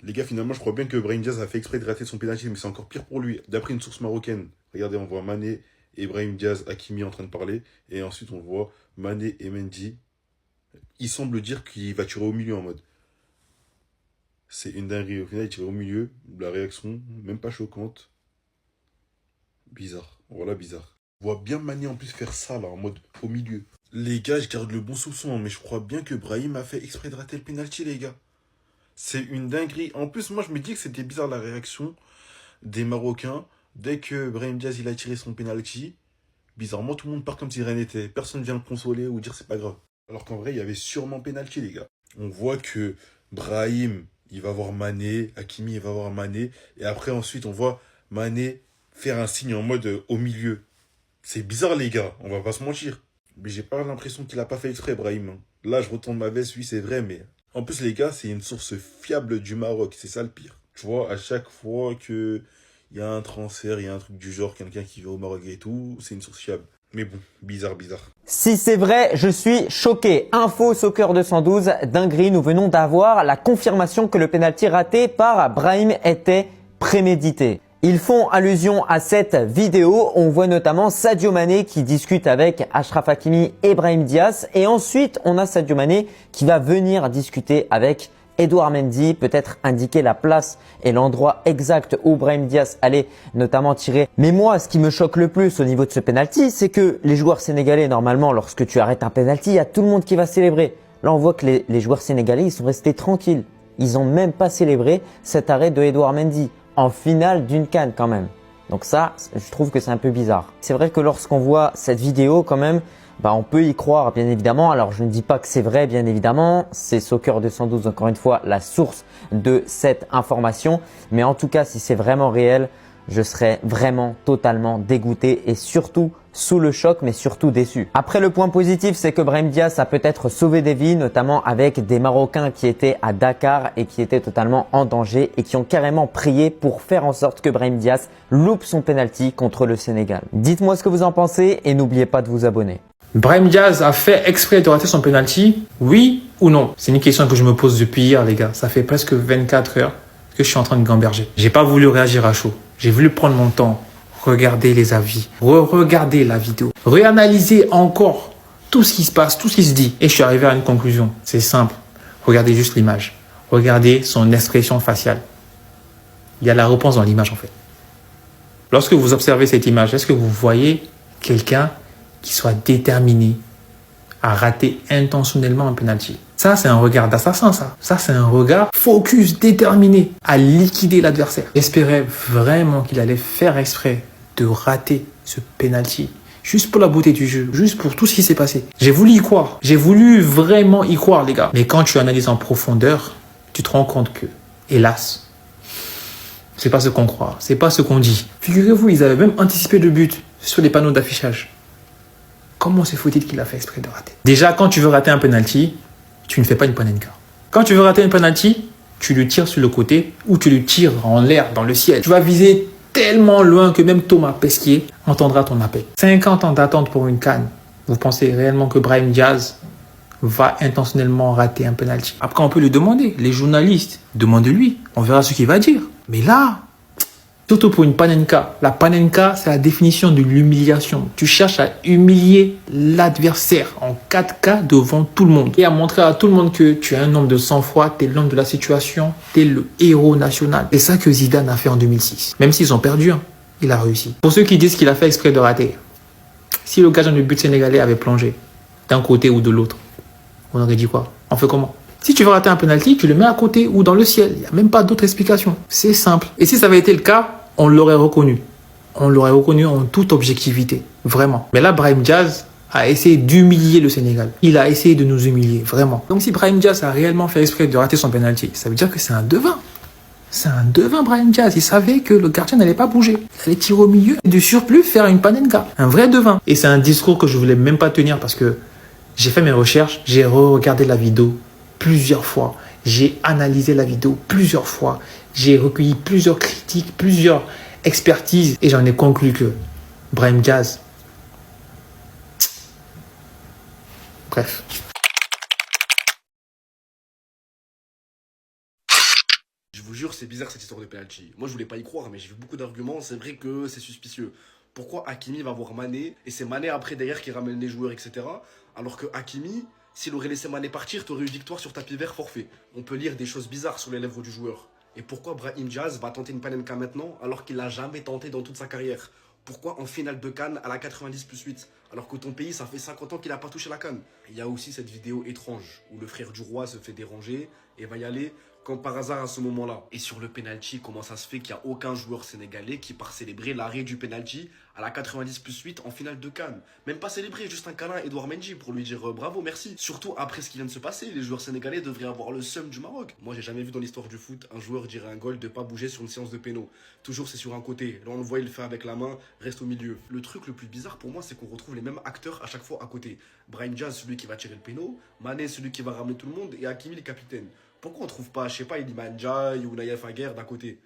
Les gars, finalement, je crois bien que Brahim Diaz a fait exprès de rater son pénalty, mais c'est encore pire pour lui. D'après une source marocaine, regardez, on voit Mané et Brahim Diaz, Hakimi en train de parler. Et ensuite, on voit Mané et Mendy. Il semble dire qu'il va tirer au milieu en mode. C'est une dinguerie. Au final, il tire au milieu. La réaction, même pas choquante. Bizarre. Voilà, bizarre. On voit bien Mané en plus faire ça, là, en mode au milieu. Les gars, je garde le bon soupçon, mais je crois bien que Brahim a fait exprès de rater le pénalty, les gars. C'est une dinguerie. En plus, moi, je me dis que c'était bizarre la réaction des Marocains dès que Brahim Diaz il a tiré son penalty. Bizarrement, tout le monde part comme si rien n'était. Personne vient le consoler ou dire c'est pas grave. Alors qu'en vrai, il y avait sûrement penalty, les gars. On voit que Brahim, il va voir Mané, Hakimi, il va voir Mané. Et après, ensuite, on voit Mané faire un signe en mode au milieu. C'est bizarre, les gars. On va pas se mentir. Mais j'ai pas l'impression qu'il a pas fait exprès, Brahim, hein. Là, je retourne ma veste, oui, c'est vrai, mais en plus, les gars, c'est une source fiable du Maroc. C'est ça le pire. Tu vois, à chaque fois que il y a un transfert, il y a un truc du genre, quelqu'un qui va au Maroc et tout, c'est une source fiable. Mais bon, bizarre, bizarre. Si c'est vrai, je suis choqué. Info Soccer 212, dinguerie, nous venons d'avoir la confirmation que le penalty raté par Brahim était prémédité. Ils font allusion à cette vidéo. On voit notamment Sadio Mané qui discute avec Achraf Hakimi et Brahim Diaz. Et ensuite, on a Sadio Mané qui va venir discuter avec Edouard Mendy, peut-être indiquer la place et l'endroit exact où Brahim Diaz allait notamment tirer. Mais moi, ce qui me choque le plus au niveau de ce penalty, c'est que les joueurs sénégalais, normalement, lorsque tu arrêtes un penalty, il y a tout le monde qui va célébrer. Là, on voit que les joueurs sénégalais, ils sont restés tranquilles. Ils n'ont même pas célébré cet arrêt de Edouard Mendy en finale d'une CAN quand même. Donc ça, je trouve que c'est un peu bizarre. C'est vrai que lorsqu'on voit cette vidéo quand même, on peut y croire bien évidemment. Alors je ne dis pas que c'est vrai bien évidemment, c'est Soccer 212 encore une fois la source de cette information. Mais en tout cas si c'est vraiment réel, je serais vraiment totalement dégoûté et surtout sous le choc mais surtout déçu. Après le point positif c'est que Brahim Diaz a peut-être sauvé des vies notamment avec des Marocains qui étaient à Dakar et qui étaient totalement en danger et qui ont carrément prié pour faire en sorte que Brahim Diaz loupe son penalty contre le Sénégal. Dites-moi ce que vous en pensez et n'oubliez pas de vous abonner. Brahim Diaz a fait exprès de rater son penalty, oui ou non? C'est une question que je me pose depuis hier, les gars. Ça fait presque 24 heures que je suis en train de gamberger. J'ai pas voulu réagir à chaud. J'ai voulu prendre mon temps, regarder les avis, re-regarder la vidéo, réanalyser encore tout ce qui se passe, tout ce qui se dit. Et je suis arrivé à une conclusion. C'est simple. Regardez juste l'image. Regardez son expression faciale. Il y a la réponse dans l'image en fait. Lorsque vous observez cette image, est-ce que vous voyez quelqu'un qui soit déterminé à rater intentionnellement un penalty? Ça, c'est un regard d'assassin, ça. Ça, c'est un regard focus, déterminé à liquider l'adversaire. J'espérais vraiment qu'il allait faire exprès de rater ce penalty. Juste pour la beauté du jeu, juste pour tout ce qui s'est passé. J'ai voulu y croire. J'ai voulu vraiment y croire, les gars. Mais quand tu analyses en profondeur, tu te rends compte que, hélas, c'est pas ce qu'on croit. C'est pas ce qu'on dit. Figurez-vous, ils avaient même anticipé le but sur les panneaux d'affichage. Comment se faut-il qu'il a fait exprès de rater? Déjà, quand tu veux rater un penalty, tu ne fais pas une panenka. Quand tu veux rater un penalty, tu le tires sur le côté ou tu le tires en l'air, dans le ciel. Tu vas viser tellement loin que même Thomas Pesquet entendra ton appel. 50 ans d'attente pour une CAN. Vous pensez réellement que Brahim Diaz va intentionnellement rater un penalty? Après, on peut lui demander. Les journalistes, demandez-lui. On verra ce qu'il va dire. Mais là, surtout pour une panenka. La panenka, c'est la définition de l'humiliation. Tu cherches à humilier l'adversaire en 4K devant tout le monde. Et à montrer à tout le monde que tu es un homme de sang-froid, tu es l'homme de la situation, tu es le héros national. C'est ça que Zidane a fait en 2006. Même s'ils ont perdu, il a réussi. Pour ceux qui disent qu'il a fait exprès de rater, si le gardien de but sénégalais avait plongé d'un côté ou de l'autre, on aurait dit quoi? On fait comment? Si tu veux rater un penalty, tu le mets à côté ou dans le ciel. Il n'y a même pas d'autre explication. C'est simple. Et si ça avait été le cas, on l'aurait reconnu. On l'aurait reconnu en toute objectivité. Vraiment. Mais là, Brahim Diaz a essayé d'humilier le Sénégal. Il a essayé de nous humilier. Vraiment. Donc si Brahim Diaz a réellement fait exprès de rater son penalty, ça veut dire que c'est un devin. C'est un devin, Brahim Diaz. Il savait que le gardien n'allait pas bouger. Il allait tirer au milieu et de surplus faire une panenka. Un vrai devin. Et c'est un discours que je voulais même pas tenir parce que j'ai fait mes recherches. J'ai regardé la vidéo plusieurs fois. J'ai analysé la vidéo plusieurs fois. J'ai recueilli plusieurs critiques, plusieurs expertises et j'en ai conclu que Brahim Diaz, bref. Je vous jure, c'est bizarre cette histoire de penalty. Moi, je voulais pas y croire, mais j'ai vu beaucoup d'arguments. C'est vrai que c'est suspicieux. Pourquoi Hakimi va voir Mané et c'est Mané après derrière qui ramène les joueurs, etc. Alors que Hakimi, s'il aurait laissé Mané partir, t'aurais eu victoire sur tapis vert forfait. On peut lire des choses bizarres sur les lèvres du joueur. Et pourquoi Brahim Diaz va tenter une Panenka maintenant alors qu'il l'a jamais tenté dans toute sa carrière? Pourquoi en finale de CAN à la 90+8 alors que ton pays ça fait 50 ans qu'il n'a pas touché la CAN? Il y a aussi cette vidéo étrange où le frère du roi se fait déranger et va y aller comme par hasard à ce moment-là. Et sur le penalty, comment ça se fait qu'il n'y a aucun joueur sénégalais qui part célébrer l'arrêt du penalty à la 90+8 en finale de CAN? Même pas célébrer, juste un câlin à Edouard Mendy pour lui dire bravo, merci. Surtout après ce qui vient de se passer, les joueurs sénégalais devraient avoir le seum du Maroc. Moi j'ai jamais vu dans l'histoire du foot un joueur dire à un goal de pas bouger sur une séance de péno. Toujours c'est sur un côté. Là on le voit, il le fait avec la main, reste au milieu. Le truc le plus bizarre pour moi, c'est qu'on retrouve les mêmes acteurs à chaque fois à côté. Brahim Diaz, celui qui va tirer le péno, Mané, celui qui va ramener tout le monde, et Hakimi, le capitaine. Pourquoi on trouve pas, je sais pas, Iliman Ndiaye ou Naïef Aguerd d'à côté?